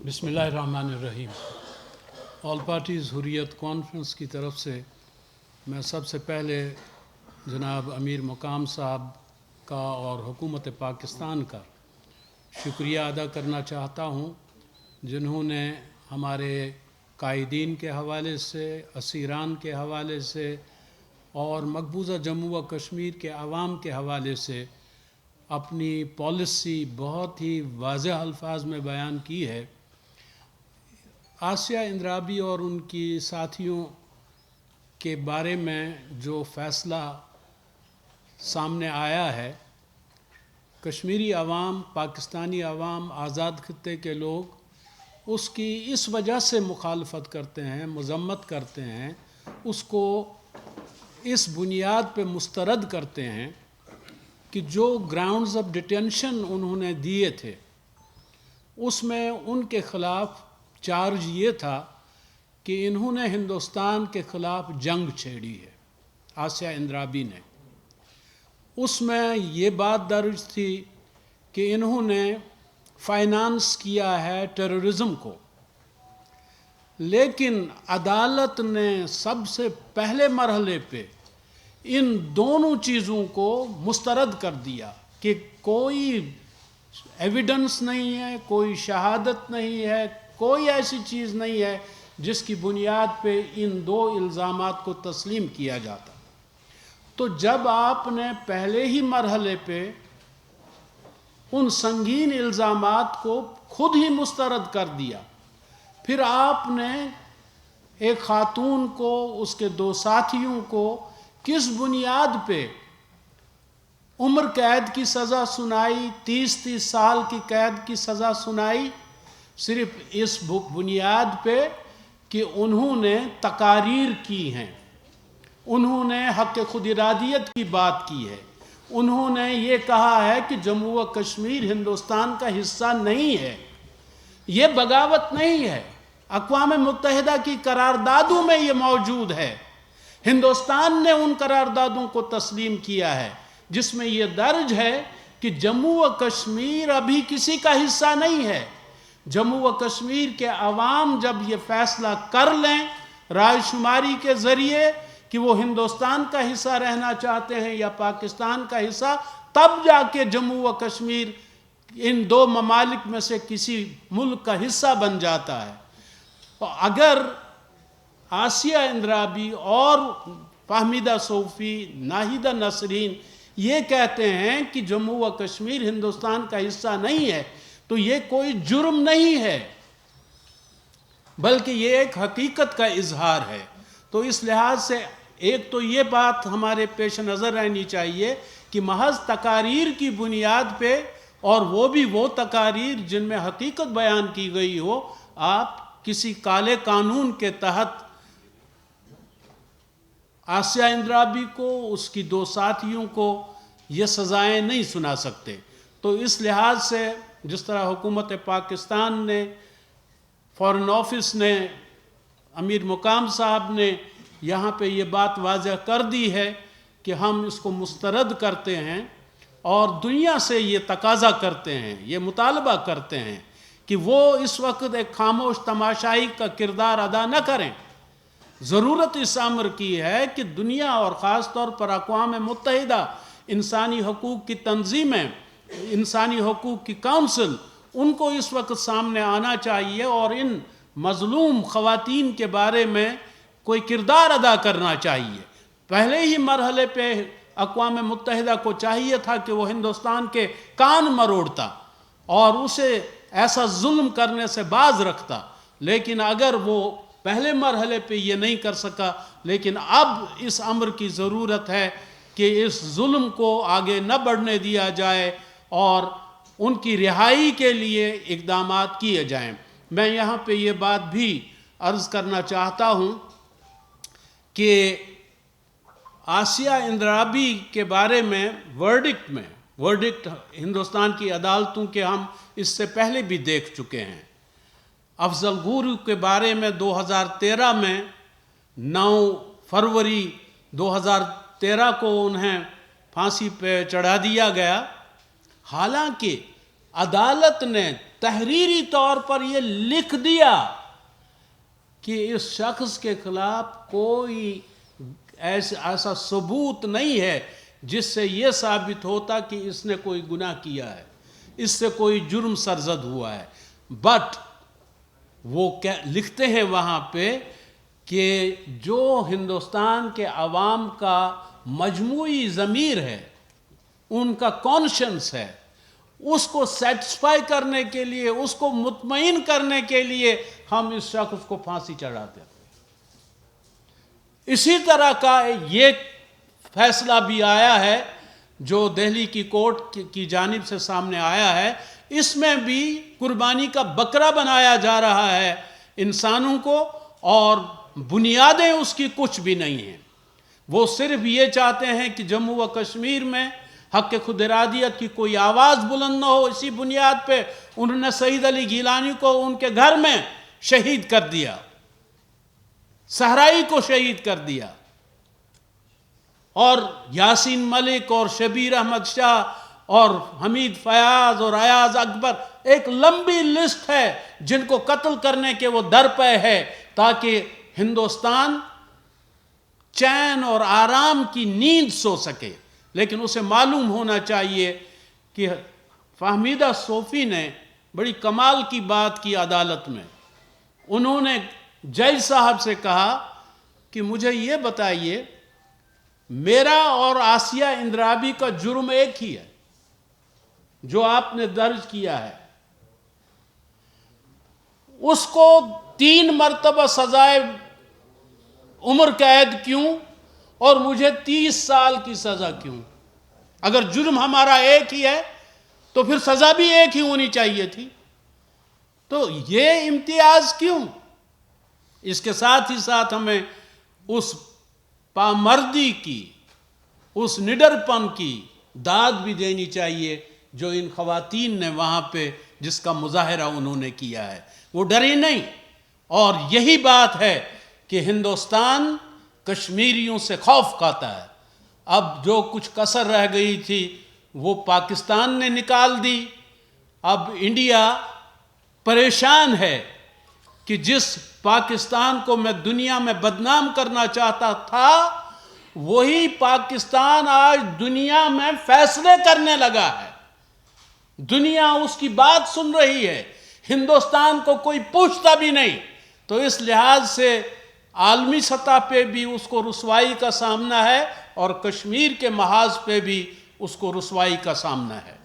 बिस्मिल्लाहिर्रहमानिर्रहीम। All parties Hurriyat conference की तरफ से मैं सबसे पहले जनाब अमीर मुकाम साहब का और हुकूमत पाकिस्तान का शुक्रिया अदा करना चाहता हूँ, जिन्होंने हमारे कायदीन के हवाले से, असीरान के हवाले से और मकबूजा जम्मू व कश्मीर के अवाम के हवाले से अपनी पॉलिसी बहुत ही वाज़ेह अल्फाज में बयान की है। आसिया इंद्राबी और उनकी साथियों के बारे में जो फ़ैसला सामने आया है, कश्मीरी अवाम, पाकिस्तानी अवाम, आज़ाद खित्ते के लोग उसकी इस वजह से मुखालफत करते हैं, मज़म्मत करते हैं, उसको इस बुनियाद पे मुस्तरद करते हैं कि जो ग्राउंड्स ऑफ डिटेंशन उन्होंने दिए थे उसमें उनके ख़िलाफ़ चार्ज ये था कि इन्होंने हिंदुस्तान के ख़िलाफ़ जंग छेड़ी है। आसिया इंद्राबी ने उसमें ये बात दर्ज थी कि इन्होंने फाइनेंस किया है टेररिज्म को, लेकिन अदालत ने सबसे पहले मरहले पे इन दोनों चीज़ों को मुस्तरद कर दिया कि कोई एविडेंस नहीं है, कोई शहादत नहीं है, कोई ऐसी चीज़ नहीं है जिसकी बुनियाद पे इन दो इल्ज़ामात को तस्लीम किया जाता। तो जब आपने पहले ही मरहले पे उन संगीन इल्ज़ामात को खुद ही मुस्तरद कर दिया, फिर आपने एक खातून को, उसके दो साथियों को किस बुनियाद पे उम्र कैद की सज़ा सुनाई, 30-30 साल की कैद की सज़ा सुनाई? सिर्फ इस बुनियाद पे कि उन्होंने तकारीर की हैं, उन्होंने हक़ खुद इरादियत की बात की है, उन्होंने ये कहा है कि जम्मू व कश्मीर हिंदुस्तान का हिस्सा नहीं है। ये बगावत नहीं है, अक़वाम मुत्तहिदा की करारदादों में ये मौजूद है। हिंदुस्तान ने उन करारदादों को तस्लीम किया है जिसमें ये दर्ज है कि जम्मू व कश्मीर अभी किसी का हिस्सा नहीं है। जम्मू व कश्मीर के अवाम जब ये फ़ैसला कर लें रायशुमारी के ज़रिए कि वो हिंदुस्तान का हिस्सा रहना चाहते हैं या पाकिस्तान का हिस्सा, तब जाके जम्मू व कश्मीर इन दो ममालिक में से किसी मुल्क का हिस्सा बन जाता है। और अगर आसिया इंद्राबी और फाहमीदा सूफ़ी, नाहिदा नसरीन ये कहते हैं कि जम्मू व कश्मीर हिंदुस्तान का हिस्सा नहीं है, तो ये कोई जुर्म नहीं है, बल्कि ये एक हकीकत का इजहार है। तो इस लिहाज से एक तो ये बात हमारे पेश नज़र रहनी चाहिए कि महज तकारीर की बुनियाद पे, और वो भी वो तकारीर जिनमें हकीकत बयान की गई हो, आप किसी काले कानून के तहत आसिया इंद्राबी को, उसकी दो साथियों को ये सज़ाएँ नहीं सुना सकते। तो इस लिहाज से जिस तरह हुकूमत पाकिस्तान ने, फ़ॉरेन ऑफिस ने, अमीर मुकाम साहब ने यहाँ पे ये बात वाज़ह कर दी है कि हम इसको मुस्तरद करते हैं और दुनिया से ये तकाज़ा करते हैं, ये मुतालबा करते हैं कि वो इस वक्त एक खामोश तमाशाई का किरदार अदा न करें। ज़रूरत इस अमर की है कि दुनिया और ख़ास तौर पर अक़वाम मुत्तहिदा इंसानी हकूक़ की तंजीमें, इंसानी हकूक़ की काउंसिल, उनको इस वक्त सामने आना चाहिए और इन मज़लूम ख़वातीन के बारे में कोई किरदार अदा करना चाहिए। पहले ही मरहले पे अक़वाम मुत्तहिदा को चाहिए था कि वो हिंदुस्तान के कान मरोड़ता और उसे ऐसा जुल्म करने से बाज रखता, लेकिन अगर वो पहले मरहले पे ये नहीं कर सका, लेकिन अब इस अमर की ज़रूरत है कि इस जुल्म को आगे न बढ़ने दिया जाए और उनकी रिहाई के लिए इक़दामात किए जाएं। मैं यहाँ पे ये बात भी अर्ज़ करना चाहता हूँ कि आसिया इंद्राबी के बारे में वर्डिक्ट हिंदुस्तान की अदालतों के हम इससे पहले भी देख चुके हैं। अफजल गुरू के बारे में 2013 में 9 फरवरी 2013 को उन्हें फांसी पे चढ़ा दिया गया। हालांकि अदालत ने تحریری طور پر یہ لکھ دیا کہ اس شخص کے خلاف کوئی ایسا ثبوت نہیں ہے جس سے یہ ثابت ہوتا کہ اس نے کوئی گناہ کیا ہے، اس سے کوئی جرم سرزد ہوا ہے، بٹ وہ لکھتے ہیں وہاں پہ کہ جو ہندوستان کے عوام کا مجموعی ضمیر ہے، ان کا کانشنس ہے، اس کو سیٹسفائی کرنے کے لیے، اس کو مطمئن کرنے کے لیے ہم اس شخص کو پھانسی چڑھاتے ہیں۔ اسی طرح کا یہ فیصلہ بھی آیا ہے جو دہلی کی کورٹ کی جانب سے سامنے آیا ہے، اس میں بھی قربانی کا بکرا بنایا جا رہا ہے انسانوں کو، اور بنیادیں اس کی کچھ بھی نہیں ہیں۔ وہ صرف یہ چاہتے ہیں کہ جموں و کشمیر میں حق خود ارادیت کی کوئی آواز بلند نہ ہو، اسی بنیاد پہ انہوں نے سعید علی گیلانی کو ان کے گھر میں شہید کر دیا، صحرائی کو شہید کر دیا، اور یاسین ملک اور شبیر احمد شاہ اور حمید فیاض اور ایاز اکبر، ایک لمبی لسٹ ہے جن کو قتل کرنے کے وہ در پہ ہے، تاکہ ہندوستان چین اور آرام کی نیند سو سکے۔ لیکن اسے معلوم ہونا چاہیے کہ فہمیدہ صوفی نے بڑی کمال کی بات کی عدالت میں۔ انہوں نے جج صاحب سے کہا کہ مجھے یہ بتائیے، میرا اور آسیہ اندرابی کا جرم ایک ہی ہے جو آپ نے درج کیا ہے، اس کو 3 مرتبہ سزائے عمر قید کیوں اور مجھے 30 سال کی سزا کیوں؟ اگر جرم ہمارا ایک ہی ہے تو پھر سزا بھی ایک ہی ہونی چاہیے تھی، تو یہ امتیاز کیوں؟ اس کے ساتھ ہی ساتھ ہمیں اس پامردی کی، اس نڈر پن کی داد بھی دینی چاہیے جو ان خواتین نے وہاں پہ جس کا مظاہرہ انہوں نے کیا ہے، وہ ڈری نہیں۔ اور یہی بات ہے کہ ہندوستان کشمیریوں سے خوف کھاتا ہے۔ اب جو کچھ کسر رہ گئی تھی وہ پاکستان نے نکال دی، اب انڈیا پریشان ہے کہ جس پاکستان کو میں دنیا میں بدنام کرنا چاہتا تھا، وہی پاکستان آج دنیا میں فیصلے کرنے لگا ہے، دنیا اس کی بات سن رہی ہے، ہندوستان کو کوئی پوچھتا بھی نہیں۔ تو اس لحاظ سے عالمی سطح پہ بھی اس کو رسوائی کا سامنا ہے، اور کشمیر کے محاذ پہ بھی اس کو رسوائی کا سامنا ہے۔